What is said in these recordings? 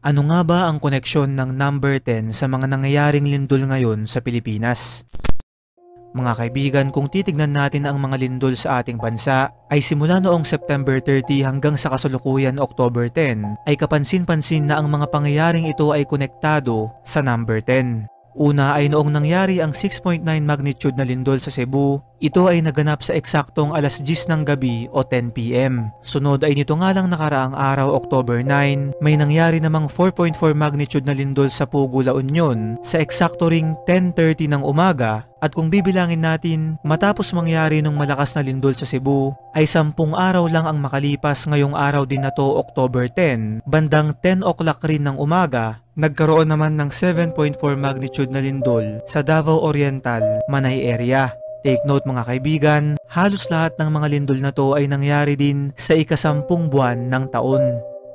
Ano nga ba ang koneksyon ng number 10 sa mga nangyayaring lindol ngayon sa Pilipinas? Mga kaibigan, kung titignan natin ang mga lindol sa ating bansa, ay simula noong September 30 hanggang sa kasalukuyan October 10, ay kapansin-pansin na ang mga pangyayaring ito ay konektado sa number 10. Una ay noong nangyari ang 6.9 magnitude na lindol sa Cebu, ito ay naganap sa eksaktong alas 10 ng gabi o 10 PM. Sunod ay nito nga lang nakaraang araw October 9, may nangyari namang 4.4 magnitude na lindol sa Pugo, La Union sa eksakto ring 10:30 ng umaga. At kung bibilangin natin, matapos mangyari nung malakas na lindol sa Cebu, ay 10 araw lang ang makalipas ngayong araw din na to October 10, bandang 10 o'clock rin ng umaga, nagkaroon naman ng 7.4 magnitude na lindol sa Davao Oriental, Manay area. Take note mga kaibigan, halos lahat ng mga lindol na to ay nangyari din sa ika-10 buwan ng taon.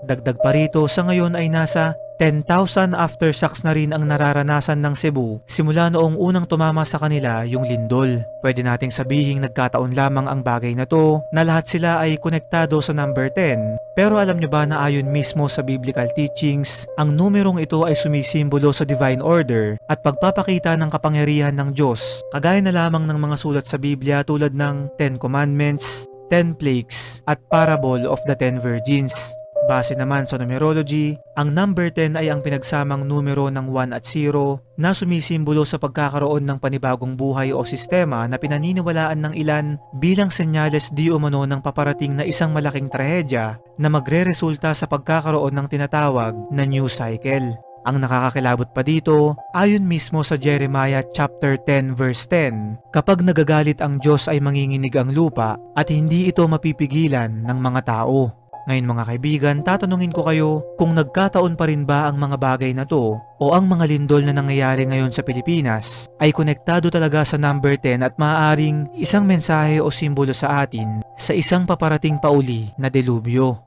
Dagdag pa rito, sa ngayon ay nasa 10,000 aftershocks na rin ang nararanasan ng Cebu simula noong unang tumama sa kanila yung lindol. Pwede nating sabihing nagkataon lamang ang bagay na to na lahat sila ay konektado sa number 10. Pero alam nyo ba na ayon mismo sa biblical teachings, ang numerong ito ay sumisimbolo sa divine order at pagpapakita ng kapangyarihan ng Diyos, kagaya na lamang ng mga sulat sa Biblia tulad ng 10 Commandments, 10 Plagues at Parable of the 10 Virgins. Base naman sa numerology, ang number 10 ay ang pinagsamang numero ng 1 at 0 na sumisimbolo sa pagkakaroon ng panibagong buhay o sistema na pinaniniwalaan ng ilan bilang senyales di umano ng paparating na isang malaking trahedya na magreresulta sa pagkakaroon ng tinatawag na new cycle. Ang nakakakilabot pa dito, ayon mismo sa Jeremiah chapter 10 verse 10, kapag nagagalit ang Diyos ay manginginig ang lupa at hindi ito mapipigilan ng mga tao. Ngayon mga kaibigan, tatanungin ko kayo kung nagkataon pa rin ba ang mga bagay na to o ang mga lindol na nangyayari ngayon sa Pilipinas ay konektado talaga sa number 10 at maaaring isang mensahe o simbolo sa atin sa isang paparating pauli na delubyo.